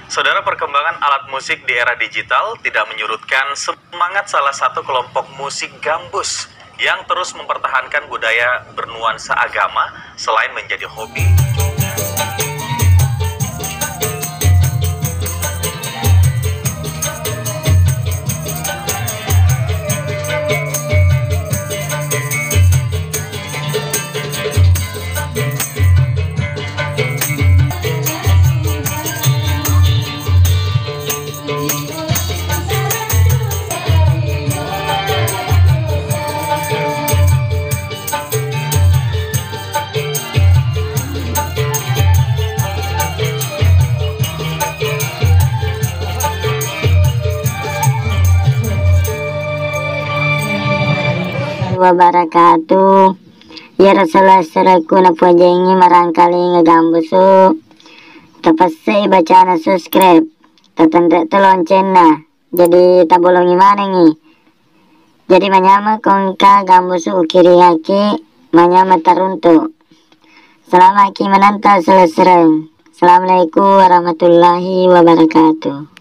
Saudara, perkembangan alat musik di era digital tidak menyurutkan semangat salah satu kelompok musik gambus yang terus mempertahankan budaya bernuansa agama selain menjadi hobi. Wabarakatuh. Ya Rasulullah seraku na puajengi marangkali ngegambusu tapasai bacaan subscribe tatandre lonceng na jadi tabolongi mana nih jadi manyama kongka gambusu ukiri haki manyama taruntu selama ki menanta selesai. Assalamualaikum warahmatullahi wabarakatuh.